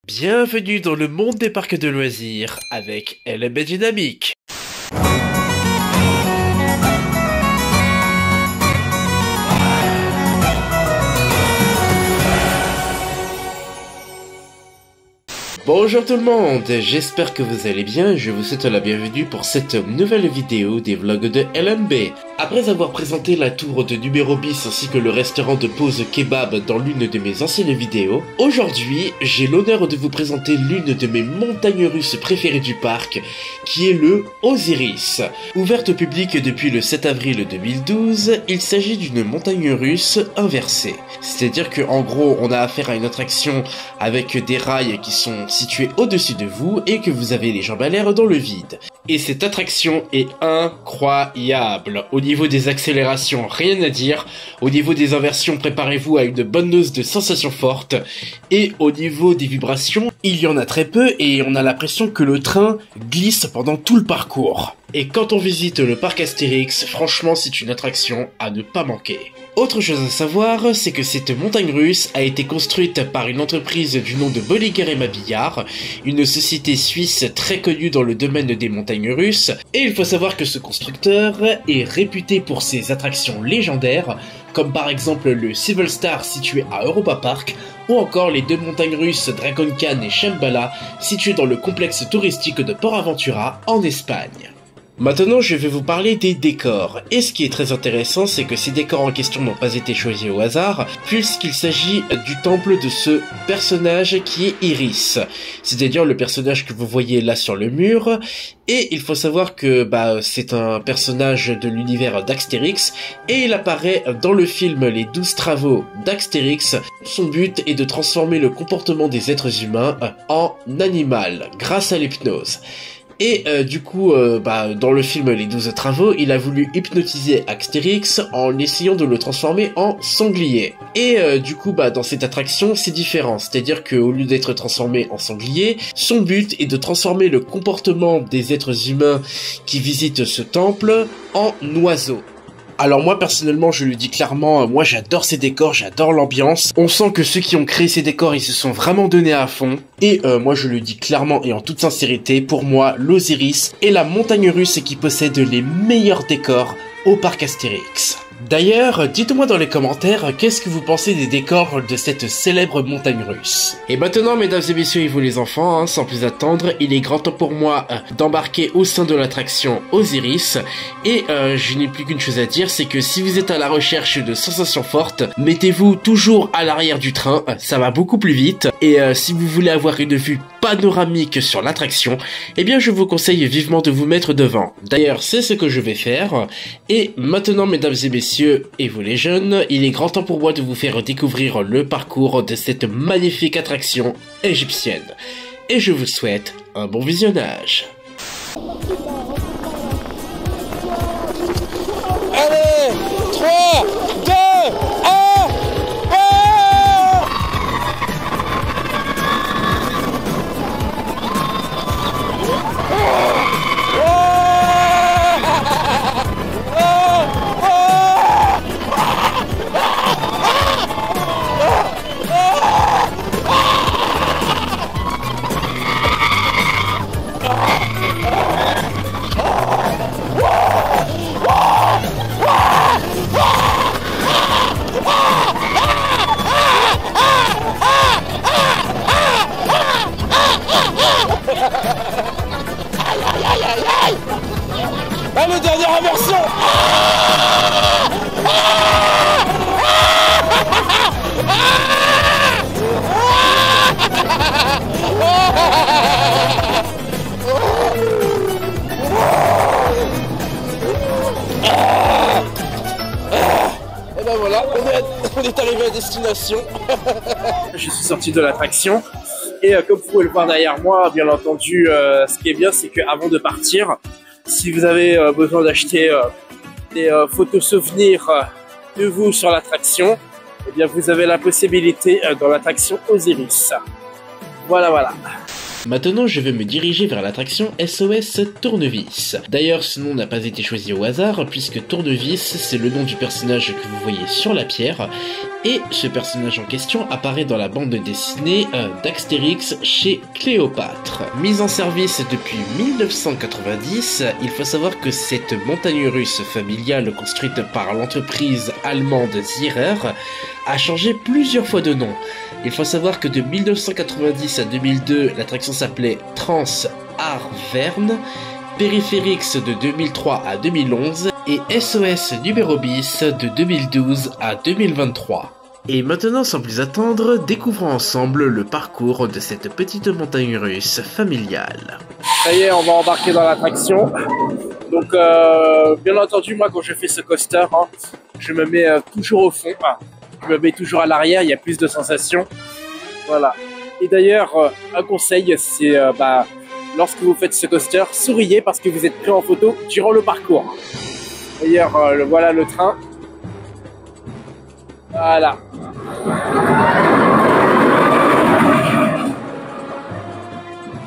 Bienvenue dans le monde des parcs de loisirs avec LMB Dynamique. Bonjour tout le monde, j'espère que vous allez bien et je vous souhaite la bienvenue pour cette nouvelle vidéo des vlogs de LMB. Après avoir présenté la tour de numéro bis ainsi que le restaurant de pause kebab dans l'une de mes anciennes vidéos, aujourd'hui j'ai l'honneur de vous présenter l'une de mes montagnes russes préférées du parc, qui est le Osiris. Ouverte au public depuis le 7 avril 2012, il s'agit d'une montagne russe inversée. C'est-à-dire que en gros on a affaire à une attraction avec des rails qui sont situé au-dessus de vous et que vous avez les jambes à l'air dans le vide. Et cette attraction est incroyable. Au niveau des accélérations, rien à dire. Au niveau des inversions, préparez-vous à une bonne dose de sensations fortes. Et au niveau des vibrations, il y en a très peu et on a l'impression que le train glisse pendant tout le parcours. Et quand on visite le parc Astérix, franchement c'est une attraction à ne pas manquer. Autre chose à savoir, c'est que cette montagne russe a été construite par une entreprise du nom de Bolliger & Mabillard, une société suisse très connue dans le domaine des montagnes russes, et il faut savoir que ce constructeur est réputé pour ses attractions légendaires, comme par exemple le Civil Star situé à Europa Park, ou encore les deux montagnes russes Dragon Khan et Shambhala, situées dans le complexe touristique de Port Aventura en Espagne. Maintenant, je vais vous parler des décors. Et ce qui est très intéressant, c'est que ces décors en question n'ont pas été choisis au hasard, puisqu'il s'agit du temple de ce personnage qui est Iris. C'est-à-dire le personnage que vous voyez là sur le mur. Et il faut savoir que c'est un personnage de l'univers d'Astérix, et il apparaît dans le film Les 12 travaux d'Astérix. Son but est de transformer le comportement des êtres humains en animal, grâce à l'hypnose. Et dans le film Les 12 travaux, il a voulu hypnotiser Astérix en essayant de le transformer en sanglier. Et dans cette attraction, c'est différent. C'est-à-dire qu'au lieu d'être transformé en sanglier, son but est de transformer le comportement des êtres humains qui visitent ce temple en oiseaux. Alors moi personnellement je le dis clairement, moi j'adore ces décors, j'adore l'ambiance. On sent que ceux qui ont créé ces décors ils se sont vraiment donnés à fond. Et moi je le dis clairement et en toute sincérité, pour moi l'Osiris est la montagne russe qui possède les meilleurs décors au parc Astérix. D'ailleurs, dites-moi dans les commentaires, qu'est-ce que vous pensez des décors de cette célèbre montagne russe? Et maintenant, mesdames et messieurs et vous les enfants, sans plus attendre, il est grand temps pour moi d'embarquer au sein de l'attraction Osiris. Et je n'ai plus qu'une chose à dire, c'est que si vous êtes à la recherche de sensations fortes, mettez-vous toujours à l'arrière du train, ça va beaucoup plus vite. Et si vous voulez avoir une vue panoramique sur l'attraction, eh bien je vous conseille vivement de vous mettre devant. D'ailleurs, c'est ce que je vais faire. Et maintenant, mesdames et messieurs, et vous les jeunes, il est grand temps pour moi de vous faire découvrir le parcours de cette magnifique attraction égyptienne. Et je vous souhaite un bon visionnage. Allez, 3, 2, 1, Allez, dernière inversion. Et ben voilà, on est arrivé à destination. Je suis sorti de l'attraction. Et comme vous pouvez le voir derrière moi, bien entendu, ce qui est bien, c'est qu'avant de partir, si vous avez besoin d'acheter des photos souvenirs de vous sur l'attraction, eh bien vous avez la possibilité dans l'attraction Osiris. Voilà. Maintenant, je vais me diriger vers l'attraction SOS Tournevis. D'ailleurs, ce nom n'a pas été choisi au hasard, puisque Tournevis, c'est le nom du personnage que vous voyez sur la pierre, et ce personnage en question apparaît dans la bande dessinée d'Astérix chez Cléopâtre. Mise en service depuis 1990, il faut savoir que cette montagne russe familiale construite par l'entreprise allemande Zierer a changé plusieurs fois de nom. Il faut savoir que de 1990 à 2002, l'attraction s'appelait Trans Arvern, Périphérix de 2003 à 2011 et SOS numéro bis de 2012 à 2023. Et maintenant, sans plus attendre, découvrons ensemble le parcours de cette petite montagne russe familiale. Ça y est, on va embarquer dans l'attraction. Donc, bien entendu, moi, quand je fais ce coaster, je me mets toujours au fond. Je me mets toujours à l'arrière, il y a plus de sensations. Voilà. Et d'ailleurs, un conseil, c'est lorsque vous faites ce coaster, souriez parce que vous êtes pris en photo durant le parcours. D'ailleurs, voilà le train. Voilà.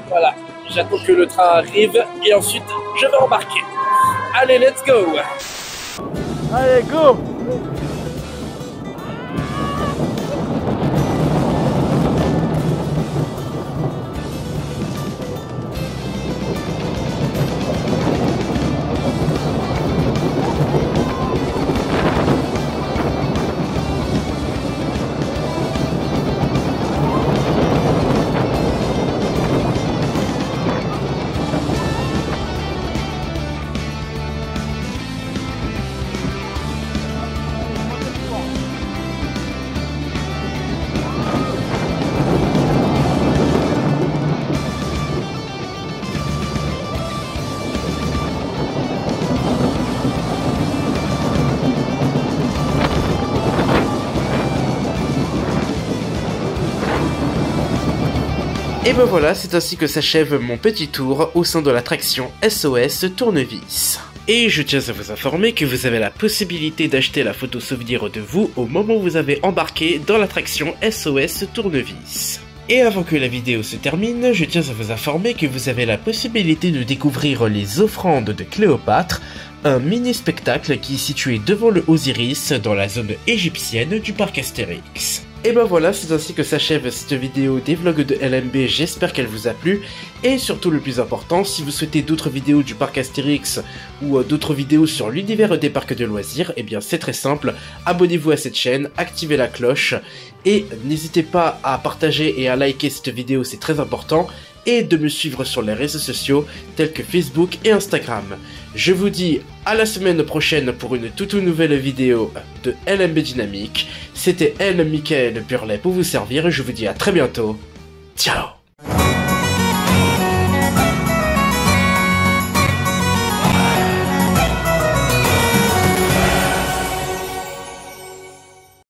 Voilà. J'attends que le train arrive et ensuite je vais embarquer. Allez, let's go! Allez, go! Et ben voilà, c'est ainsi que s'achève mon petit tour au sein de l'attraction SOS Tournevis. Et je tiens à vous informer que vous avez la possibilité d'acheter la photo souvenir de vous au moment où vous avez embarqué dans l'attraction SOS Tournevis. Et avant que la vidéo se termine, je tiens à vous informer que vous avez la possibilité de découvrir les offrandes de Cléopâtre, un mini-spectacle qui est situé devant le Osiris dans la zone égyptienne du parc Astérix. Et ben voilà, c'est ainsi que s'achève cette vidéo des vlogs de LMB, j'espère qu'elle vous a plu, et surtout le plus important, si vous souhaitez d'autres vidéos du parc Astérix ou d'autres vidéos sur l'univers des parcs de loisirs, et bien c'est très simple, abonnez-vous à cette chaîne, activez la cloche, et n'hésitez pas à partager et à liker cette vidéo, c'est très important, et de me suivre sur les réseaux sociaux tels que Facebook et Instagram. Je vous dis à la semaine prochaine pour une toute nouvelle vidéo de LMB Dynamique. C'était Michael Burlet pour vous servir et je vous dis à très bientôt. Ciao!